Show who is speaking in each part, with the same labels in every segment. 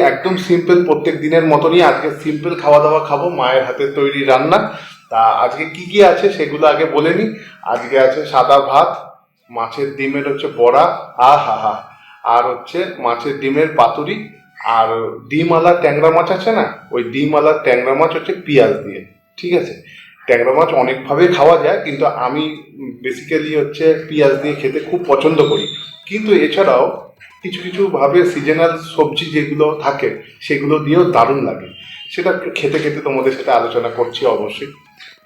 Speaker 1: একদম সিম্পল প্রত্যেক দিনের মতনই আজকে সিম্পল খাওয়া দাওয়া খাবো, মায়ের হাতের তৈরি রান্না। তা আজকে কি কি আছে সেগুলো আগে বলে নি। আজকে আছে সাদা ভাত, মাছের ডিমের হচ্ছে বড়া, হা হা, আর হচ্ছে মাছের ডিমের পাতুরি, আর ডিমওয়ালা ট্যাংরা মাছ আছে না, ওই ডিমওয়ালা ট্যাংরা মাছ হচ্ছে পেঁয়াজ দিয়ে। ঠিক আছে, ট্যাংরা মাছ অনেকভাবে খাওয়া যায়, কিন্তু আমি বেসিক্যালি হচ্ছে পেঁয়াজ দিয়ে খেতে খুব পছন্দ করি। কিন্তু এছাড়াও কিছু কিছু ভাবে সিজনাল সবজি যেগুলো থাকে সেগুলো দিয়েও দারুণ লাগে। সেটা খেতে খেতে তোমাদের সাথে আলোচনা করছি অবশ্যই,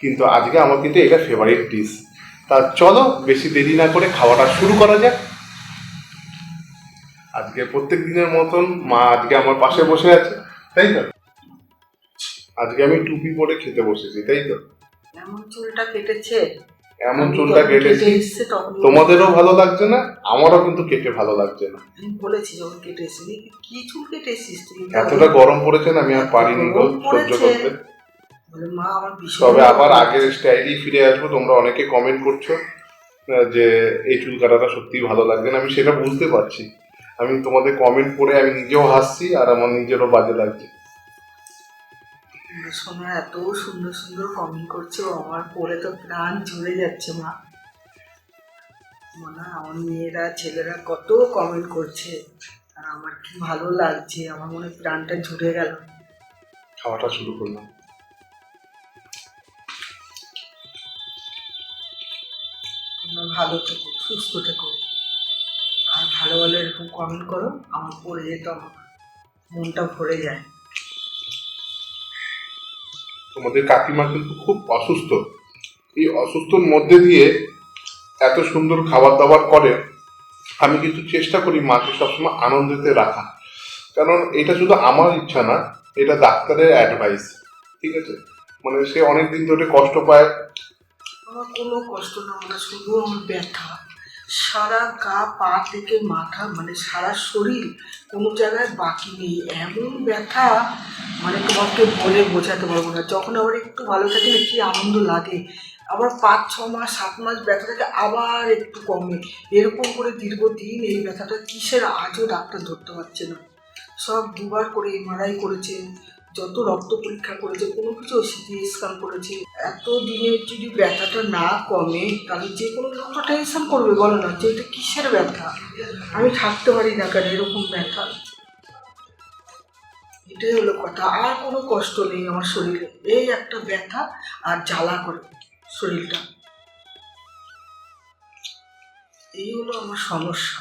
Speaker 1: কিন্তু আজকে আমার কিন্তু এটা ফেভারিট ডিশ। তা চলো বেশি দেরি না করে খাওয়াটা শুরু করা যাক। আজকে প্রত্যেক দিনের মতন মা আজকে আমার পাশে বসে আছে, তাই তো? আজকে আমি টুপি পরে খেতে বসেছি, তাই তো?
Speaker 2: এমন চুলটা কেটেছে,
Speaker 1: এমন চুলটা কেটেছি, তোমাদেরও ভালো লাগছে না, আমারও কিন্তু কেটে ভালো লাগছে না।
Speaker 2: আমি বলেছি যখন কেটে এসেছি, কি চুল কেটে এসেছিস তুই?
Speaker 1: এতটা গরম পড়েছে না, আমি আর পারিনি গো সহ্য করতে।
Speaker 2: মা আমার
Speaker 1: তবে আবার আগের স্টাইলই ফিরে আসবো। তোমরা অনেকে কমেন্ট করছো যে এই চুল কাটাটা সত্যিই ভালো লাগছে না, আমি সেটা বুঝতে পারছি। আমি তোমাদের কমেন্ট পড়ে আমি নিজেও হাসছি আর আমার নিজেরও বাজে লাগছে।
Speaker 2: সোনা এত সুন্দর সুন্দর কমেন্ট করছে, আমার পড়ে তো প্রাণ ঝরে যাচ্ছে মা। মানে আমার মেয়েরা ছেলেরা কত কমেন্ট করছে, আর আমার কি ভালো লাগছে, আমার মনে প্রাণটা ঝরে গেল।
Speaker 1: খাওয়াটা শুরু করলাম।
Speaker 2: তোমরা ভালো থেকো, সুস্থ থেকো, আর ভালো ভালো এরকম কমেন্ট করো, আমার পড়ে যেত আমার মনটা ভরে যায়।
Speaker 1: তোমাদের কাকিমা কিন্তু খুব অসুস্থ, এই অসুস্থর মধ্যে দিয়ে এত সুন্দর খাবার দাবার করে। আমি কিন্তু চেষ্টা করি মাকে সবসময় আনন্দেতে রাখা, কারণ এটা শুধু আমার ইচ্ছা না, এটা ডাক্তারের অ্যাডভাইস। ঠিক আছে, মানে সে অনেকদিন ধরে কষ্ট পায়।
Speaker 2: আমার কোনো কষ্ট না, মানে শুধু আমার ব্যথা, সারা গা পা থেকে মাথা, মানে সারা শরীর কোনো জায়গায় বাকি নেই, এমন ব্যথা মানে তোমাকে বলে বোঝাতে পারবো না। যখন আবার একটু ভালো থাকে না কি আনন্দ লাগে, আবার 5-6 মাস 7 মাস ব্যথা থাকে, আবার একটু কমে, এরকম করে দীর্ঘদিন এই ব্যথাটা কিসের আজও ডাক্তার ধরতে পারছে না। সব দুবার করে এমআরআই করেছে, যত রক্ত পরীক্ষা করেছে, কোনো কিছু সিটি স্ক্যান করেছে। এত দিনে যদি ব্যথাটা না কমে তাহলে যে কোনো লোক তো টেনশন করবে, বলো না, যে এটা কিসের ব্যথা, আমি থাকতে পারি না কেন এরকম ব্যথা। এটাই হলো কথা, আর কোনো কষ্ট নেই আমার শরীরে, এই একটা ব্যথা আর জ্বালা করে শরীরটা, এই হলো আমার সমস্যা।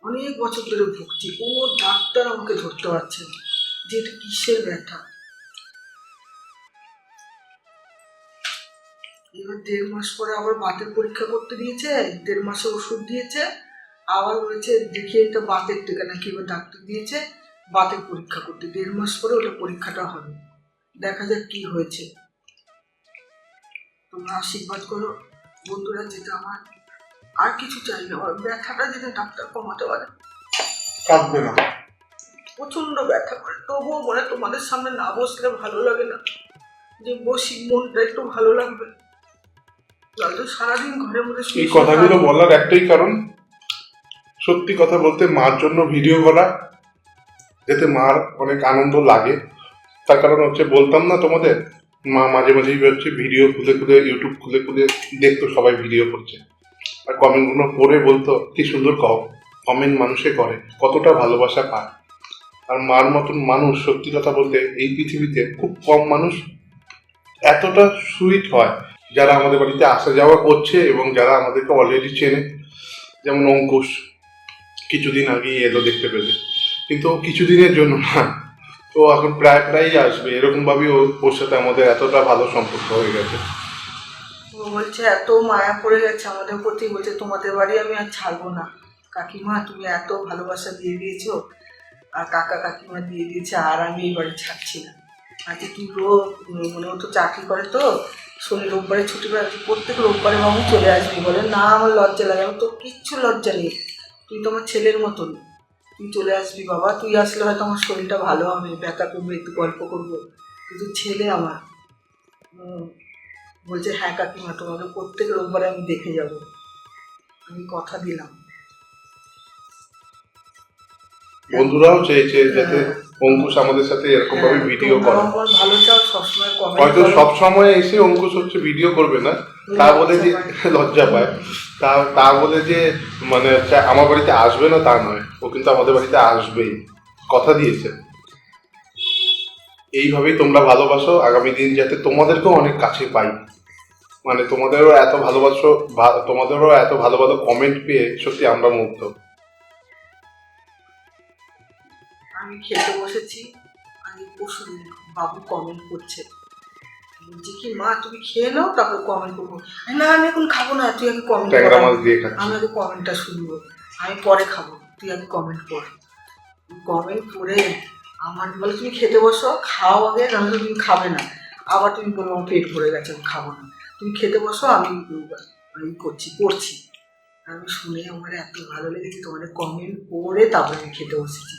Speaker 2: অনেক বছর ধরে ভুগছি, কোনো ডাক্তার আমাকে ধরতে পারছে না যে এটা কিসের ব্যথা। এবার 1.5 মাস পরে আবার বাতের পরীক্ষা করতে দিয়েছে, 1.5 মাসে ওষুধ দিয়েছে, আবার বলেছে দেখি এটা বাতের টিকা নাকি, এবার ডাক্তার দিয়েছে বাতের পরীক্ষা করতে, 1.5 মাস পরে ওটা পরীক্ষাটা হবে, দেখা যাক কি হয়েছে। তোমরা আশীর্বাদ করো বন্ধুরা, যেটা আমার আর কিছু চাই না, আমার ব্যথাটা যেটা ডাক্তার কমাতে পারে।
Speaker 1: কাঁদবে না,
Speaker 2: প্রচন্ড ব্যথা করে, তবুও মনে তোমাদের সামনে না বসলে ভালো লাগে না, যে বসি মনটা একটু ভালো লাগবে, তাহলে সারাদিন ঘরের মধ্যে।
Speaker 1: এই কথাগুলো বলার একটাই কারণ, সত্যি কথা বলতে মার জন্য ভিডিও করা, যাতে মার অনেক আনন্দ লাগে। তার কারণ হচ্ছে বলতাম না তোমাদের, মা মাঝে মাঝেই হচ্ছে ভিডিও খুলে খুলে, ইউটিউব খুলে খুলে দেখতো সবাই ভিডিও করছে, আর কমেন্টগুলো পড়ে বলতো কি সুন্দর কমেন্ট মানুষে করে, কতটা ভালোবাসা পায়। আর মার মতন মানুষ সত্যি কথা বলতে এই পৃথিবীতে খুব কম মানুষ এতটা সুইট হয়, যারা আমাদের বাড়িতে আসা যাওয়া করছে এবং যারা আমাদেরকে অলরেডি চেনে। যেমন অঙ্কুশ কিছুদিন আগেই এলো দেখতে পেলে, কিন্তু ও কিছুদিনের জন্য না, তো এখন প্রায় প্রায়ই আসবে, এরকম ভাবেই ওর সাথে আমাদের এতটা ভালো সম্পর্ক হয়ে গেছে।
Speaker 2: ও বলছে এত মায়া পড়ে গেছে আমাদের প্রতি, বলছে তোমাদের বাড়ি আমি আর ছাড়বো না, কাকিমা তুমি এত ভালোবাসা দিয়ে দিয়েছো, আর কাকা কাকিমা দিয়ে দিয়েছে, আর আমি এই বাড়ি ছাড়ছি না। আজকে তুই মানে ও তো চাকরি করে, তো শনি রোববারে ছুটি পায়, প্রত্যেক রোববারে বাবু চলে আসবি, বলে না আমার লজ্জা লাগে, আমি তোর কিচ্ছু লজ্জা নেই, তুই তো আমার ছেলের মতন, তুই চলে আসবি বাবা, তুই আসলে হয়তো আমার শরীরটা ভালো হবে, ব্যথা করবে, একটু গল্প করবো, কিন্তু ছেলে আমার। বলছে হ্যাঁ কাকিমা তোমাকে প্রত্যেক রোববারে আমি দেখে যাব, আমি কথা দিলাম।
Speaker 1: বন্ধুরাও চেয়েছে যাতে অঙ্কুশ আমাদের সাথে এরকম ভাবে ভিডিও করে।
Speaker 2: তোমরাও আমার ভালো চাও, সবসময় কমেন্ট
Speaker 1: হয়তো
Speaker 2: করো।
Speaker 1: সব সময় এসে অঙ্কুশ হচ্ছে ভিডিও করবে না, তা বলে যে লজ্জা পায়, তা বলে যে মানে হচ্ছে আমার বাড়িতে আসবে না তা নয়, ও কিন্তু আমাদের বাড়িতে আসবেই, কথা দিয়েছে। এইভাবেই তোমরা ভালোবাসো, আগামী দিন যাতে তোমাদেরকেও অনেক কাছে পাই, মানে তোমাদেরও এত ভালোবাসো, তোমাদেরও এত ভালো ভালো কমেন্ট পেয়ে সত্যি আমরা মুগ্ধ।
Speaker 2: আমি খেতে বসেছি, আমি পরশু বাবু কমেন্ট করছে, বলছি কি মা তুমি খেয়ে নাও তারপর কমেন্ট করবো। না আমি এখন খাবো না, তুই আগে কমেন্ট কর,
Speaker 1: ট্যাংরা মাছ দিয়ে খাচ্ছি।
Speaker 2: আমি আগে কমেন্টটা শুনবো, আমি পরে খাবো, তুই আগে কমেন্ট কর। কমেন্ট করে আমার বলে তুমি খেতে বসো, খাও আগে, নাহলে তুমি খাবে না, আবার তুমি বলো আমার পেট ভরে গেছে আমি খাবো না, তুমি খেতে বসো, আমি পড়ছি। আমি শুনে আমার এত ভালো লেগেছে, তোমাদের কমেন্ট পড়ে তারপরে আমি খেতে বসেছি।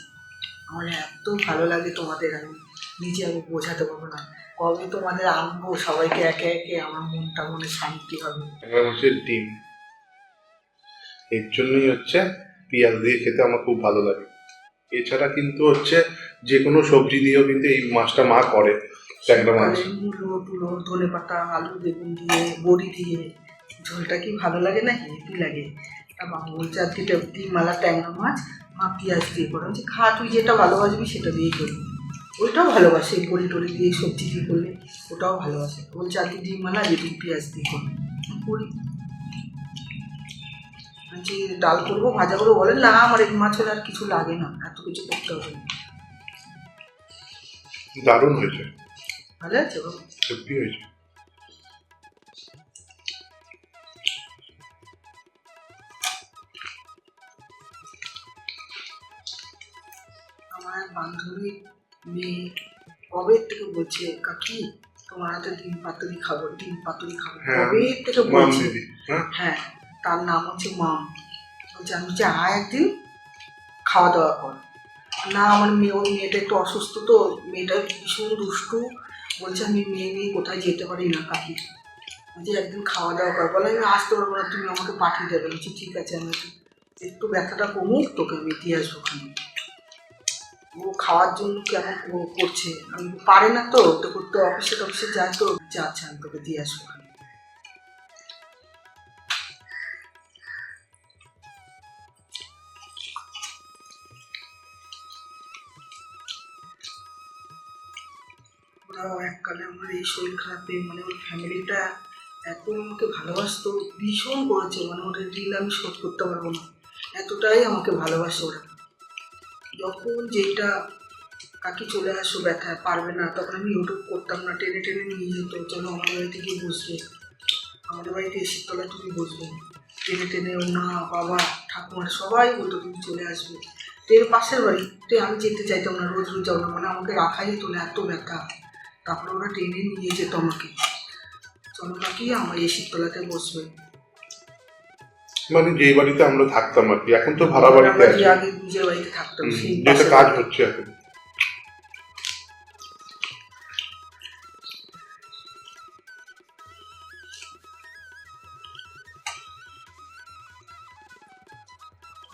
Speaker 2: আমার এত ভালো লাগে তোমাদের, আমি বোঝাতে পারবো না। কবে তোমাদের আনবো সবাইকে একে একে, আমার মনটা মনে শান্তি হবে।
Speaker 1: এবার হচ্ছে ডিম, এর জন্যই হচ্ছে পেঁয়াজ দিয়ে খেতে আমার খুব ভালো লাগে। এছাড়া কিন্তু হচ্ছে যে কোনো সবজি দিয়েও কিন্তু এই মাছটা মা করে, ট্যাংরা মাছ।
Speaker 2: মূলো টুলো ধনে পাতা আলু বেগুন দিয়ে বড়ি দিয়ে ঝোলটা কি ভালো লাগে না, হেভি লাগে। তা বাবু বলছে আর ডিমালা ট্যাংরা মাছ মা পেঁয়াজ দিয়ে করে, বলছি খা তুই যেটা ভালোবাসবি সেটা দিয়েই করবি। ওইটাও ভালোবাসে, বড়ি টড়ি দিয়ে সবজি দিয়ে করলে ওটাও ভালোবাসে। বলছে আর কি ডিমালা যে তুই পেঁয়াজ দিয়ে করবি, করি। বলছি ডাল করবো ভাজা করবো, বলে না আমার এই মাছ হলে আর কিছু লাগে না, এত কিছু করতে হবে না।
Speaker 1: দারুণ হয়েছে,
Speaker 2: ভালো আছে বাবু?
Speaker 1: সত্যি হয়েছে।
Speaker 2: আমার এক বান্ধবী মেয়ে কবে থেকে বলছে কাকি তোমার হাতে ডিম পাতুরি খাবো, ডিম পাতুরি খাবো,
Speaker 1: হ্যাঁ,
Speaker 2: কবে থেকে
Speaker 1: মাম
Speaker 2: বলছে।
Speaker 1: দিদি, হ্যাঁ
Speaker 2: হ্যাঁ, তার নাম হচ্ছে মাম। বলছে আমি বলছি আয় একদিন খাওয়া দাওয়া কর। না আমার মেয়ে, ওই মেয়েটা একটু অসুস্থ তো, মেয়েটা ভীষণ দুষ্টু, বলছে আমি মেয়ে নিয়ে কোথায় যেতে পারি না কাকি, বলছি একদিন খাওয়া দাওয়া কর। বলে আমি আসতে পারবো না, তুমি আমাকে পাঠিয়ে দেবে। বলছি ঠিক আছে, আমি একটু ব্যথাটা কমুক তোকে আমি দিয়ে আসবো ওখানে। ও খাওয়ার জন্য কেমন করছে, আমি পারে না তো তো করতে, অফিসে যায় তো, যাচ্ছে আমি তোকে দিয়ে আসবো। ওরাও এককালে আমার এই শরীর খারাপে মানে ওর ফ্যামিলিটা এত আমাকে ভালোবাসতো, ভীষণ করেছে, মানে ওদের ঋণ আমি শোধ করতে পারবো না, এতটাই আমাকে ভালোবাসে ওরা। যখন যেটা কাকি চলে আসো ব্যথা পারবে না, তখন আমি ইউটিউব করতাম না, টেনে টেনে নিয়ে যেত, চলো আমাদের বাড়িতে গিয়ে বসবে, আমাদের বাড়িতে এসির তলায় তুমি বসবে, টেনে টেনে ও মা বাবা ঠাকুমার সবাই বলতো তুমি চলে আসবে। তো এর পাশের বাড়িতে আমি যেতে চাইতাম না, রোজ রোজ যাও না, মানে আমাকে রাখাই যেত না, এত ব্যথা। তারপরে ওরা টেনে নিয়ে যেত আমাকে, চলো কাকি আমার এসির তলাতে বসবে।
Speaker 1: মানে যেই বাড়িতে আমরা থাকতাম আর কি, এখন তো ভাড়া বাড়িতে
Speaker 2: আমরা
Speaker 1: আছি,
Speaker 2: যে আগে নিজের বাড়িতে থাকতাম সেই
Speaker 1: যেটা
Speaker 2: পাশের
Speaker 1: কাজ
Speaker 2: বাড়িতে।
Speaker 1: হচ্ছে এখন।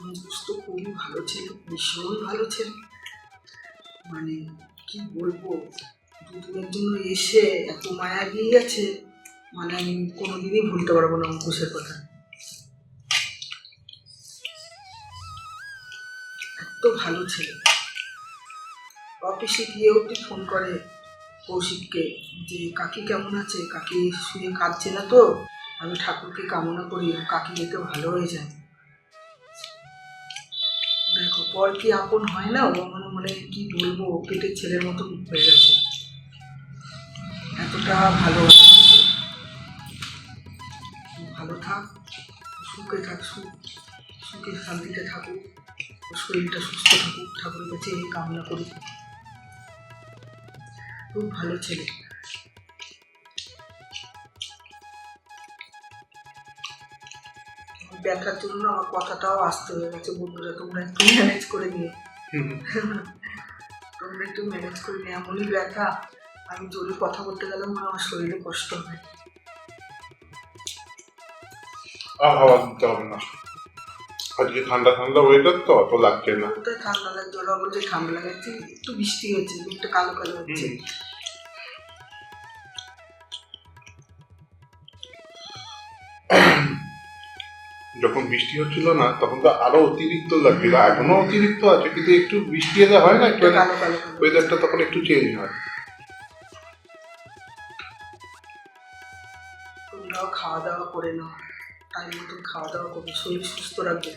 Speaker 2: অঙ্কুশ তো খুবই ভালো ছেলে, ভীষণ ভালো ছেলে, মানে কি বলবো, দুদিনের জন্য এসে এত মায়া দিয়ে গেছে, মানে আমি কোনোদিনই ভুলতে পারবো না অঙ্কুশের কথা। এত ভালো ছেলে, অফিসে গিয়ে অব্দি ফোন করে কৌশিককে যে কাকি কেমন আছে, কাকি শুয়ে কাঁদছে না তো, আমি ঠাকুরকে কামনা করি কাকি যেতে ভালো হয়ে যায়। দেখো পর কি আপন হয় না, ও আমার মানে কি বলবো, পেটের ছেলের মতো হয়ে গেছে, এতটা ভালো। ভালো থাক, সুখে থাক, সুখে শান্তিতে থাকুক, ওর শরীরটা সুস্থ থাকুক, ঠাকুরের কাছে এই কামনা করি। খুব ভালো ছেলে। ব্যথার জন্য আমার কথাটাও আসতে হয়ে গেছে, বন্ধুরা তোমরা একটু ম্যানেজ করে নিও, তোমরা একটু ম্যানেজ করে নিও, এমনই ব্যথা, আমি জোরে কথা বলতে গেলেও মানে আমার শরীরে কষ্ট হয়।
Speaker 1: আর হাওয়া দিতে হবে না। আজকে ঠান্ডা ঠান্ডা ওয়েদার তো অত লাগছে না।
Speaker 2: কোথায় ঠান্ডা লাগছে, ওরা বলছে ঠান্ডা লাগাচ্ছে, একটু বৃষ্টি হচ্ছে, একটু কালো কালো হচ্ছে।
Speaker 1: যখন বৃষ্টি হচ্ছিল না তখন তো আরো অতিরিক্ত লাগছিল, এখনো অতিরিক্ত আছে, কিন্তু একটু বৃষ্টি এলে হয় না, একটু
Speaker 2: কালো কালো কালো।
Speaker 1: ওয়েদারটা তখন একটু চেঞ্জ হয়।
Speaker 2: তোমরাও খাওয়া দাওয়া করে নাও, টাইম মতন খাওয়া দাওয়া করবে, শরীর সুস্থ রাখবে।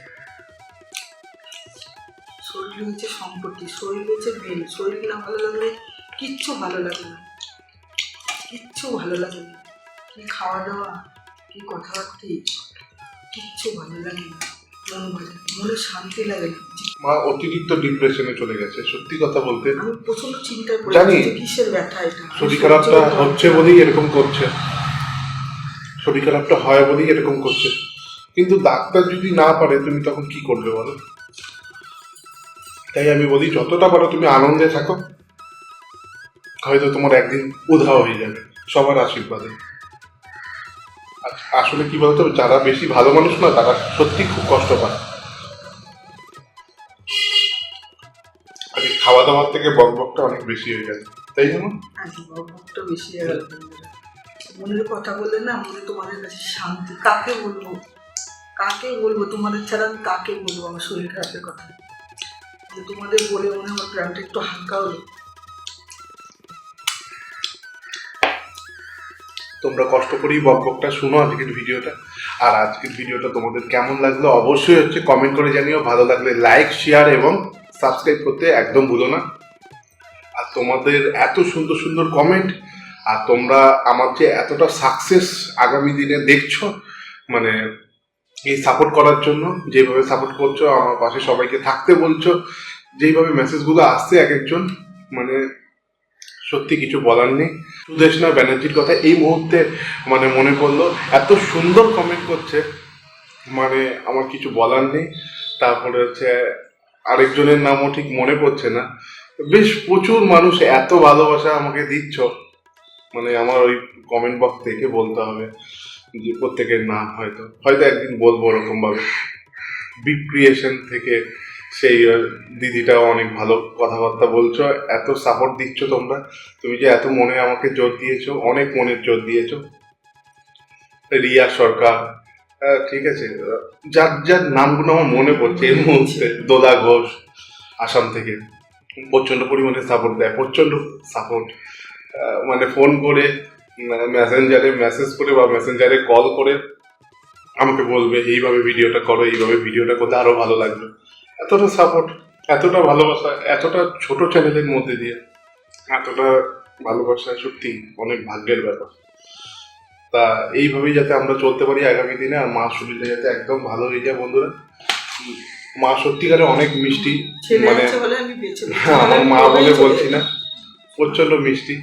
Speaker 2: শরীর হচ্ছে সম্পত্তি, শরীর হচ্ছে মেন। শরীর না ভালো লাগলে কিচ্ছু ভালো লাগে না, কিচ্ছু ভালো লাগে না। কি খাওয়া দাওয়া, কি কথাবার্তি, কিচ্ছু ভালো লাগে না। মন ভালো, মনে শান্তি লাগে না।
Speaker 1: মা অতিরিক্ত ডিপ্রেশনে চলে গেছে, সত্যি কথা বলতে।
Speaker 2: আমি প্রচন্ড চিন্তায় পড়ে
Speaker 1: জানি।
Speaker 2: যাচ্ছি যে কিসের ব্যথা এটা।
Speaker 1: শরীর খারাপটা হচ্ছে বলেই এরকম করছে, শরীর খারাপটা হয় বলেই এরকম করছে, কিন্তু ডাক্তার যদি না পারে তুমি তখন কি করবে বলো? তাই আমি বলি যতটা পারো তুমি আনন্দে থাকো, হয়তো তোমার একদিন উধাও হয়ে যাবে সবার আশীর্বাদে। আসলে কি বলতো, যারা বেশি ভালো মানুষ না তারা সত্যি খুব কষ্ট পায়। আর এই খাওয়া দাওয়ার থেকে বকবকটা অনেক বেশি হয়ে গেছে, তাই না?
Speaker 2: আজকে বকবকটা বেশি হয়ে গেল। মনের কথা বললে না, মনে তোমাদের কাছে শান্তি। কাকে বলবো, কাকে বলবো তোমাদের ছাড়া, আমি কাকে বলবো আমার শরীর খারাপের কথা? যে তোমাদের বলে মনে আমার প্রাণটা একটু হালকা হলো।
Speaker 1: তোমরা কষ্ট করেই বকবকটা শুনো আজকের ভিডিওটা। আর আজকের ভিডিওটা তোমাদের কেমন লাগলো অবশ্যই হচ্ছে কমেন্ট করে জানিও। ভালো লাগলে লাইক, শেয়ার এবং সাবস্ক্রাইব করতে একদম ভুলো না। আর তোমাদের এত সুন্দর সুন্দর কমেন্ট, আর তোমরা আমার যে এতটা সাকসেস আগামী দিনে দেখছো, মানে এই সাপোর্ট করার জন্য, যেভাবে সাপোর্ট করছো, আমার পাশে সবাইকে থাকতে বলছো, যেইভাবে মেসেজগুলো আসছে এক একজন, মানে সত্যি কিছু বলার নেই। সুদেষ্ণা ব্যানার্জির কথা এই মুহূর্তে মানে মনে পড়লো, এত সুন্দর কমেন্ট করছে, মানে আমার কিছু বলার নেই। তারপরে হচ্ছে আরেকজনের নামও ঠিক মনে পড়ছে না। বেশ প্রচুর মানুষ এত ভালোবাসা আমাকে দিচ্ছ, মানে আমার ওই কমেন্ট বক্স থেকে বলতে হবে যে প্রত্যেকের নাম হয়তো হয়তো একদিন বলবো ওরকম ভাবে। বিগ ক্রিয়েশন থেকে সেই দিদিটাও অনেক ভালো কথাবার্তা বলছো, এত সাপোর্ট দিচ্ছ তোমরা, তুমি যে এত মনে আমাকে জোর দিয়েছো, অনেক মনের জোর দিয়েছো। রিয়া সরকার, ঠিক আছে, যার যার নামগুলো আমার মনে পড়ছে এই মুহূর্তে, দোলা ঘোষ আসাম থেকে প্রচন্ড পরিমাণে সাপোর্ট দেয়, প্রচন্ড সাপোর্ট, মানে ফোন করে, মেসেঞ্জারে মেসেজ করে বা মেসেঞ্জারে কল করে আমাকে বলবে এইভাবে ভিডিওটা করো, এইভাবে ভিডিওটা করতে আরো ভালো লাগবে। এতটা সাপোর্ট, এতটা ভালোবাসা, এতটা ছোট চ্যানেলের মধ্যে দিয়ে এতটা ভালোবাসা সত্যি অনেক ভাগ্যের ব্যাপার। তা এইভাবেই যাতে আমরা চলতে পারি আগামী দিনে, আর মা শরীরটা যাতে একদম ভালো হয়ে যায় বন্ধুরা। মা সত্যিকারে অনেক মিষ্টি,
Speaker 2: ছেলে
Speaker 1: মানে
Speaker 2: আছে বলে আমি বেঁচে গেছি।
Speaker 1: আমার মা বলে বলছি না, প্রচন্ড মিষ্টি।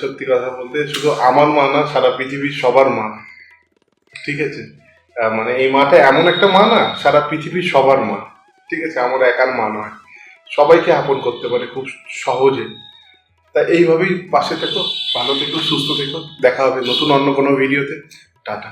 Speaker 1: সত্যি কথা বলতে শুধু আমার মা না, সারা পৃথিবীর সবার মা, ঠিক আছে। মানে এই মাটা এমন একটা মা না, সারা পৃথিবীর সবার মা, ঠিক আছে, আমার একার মা নয়, সবাইকে আপন করতে পারে খুব সহজে। তা এইভাবেই পাশে থেকো, ভালো থেকো, সুস্থ থেকো, দেখা হবে নতুন অন্য কোনো ভিডিওতে। টাটা।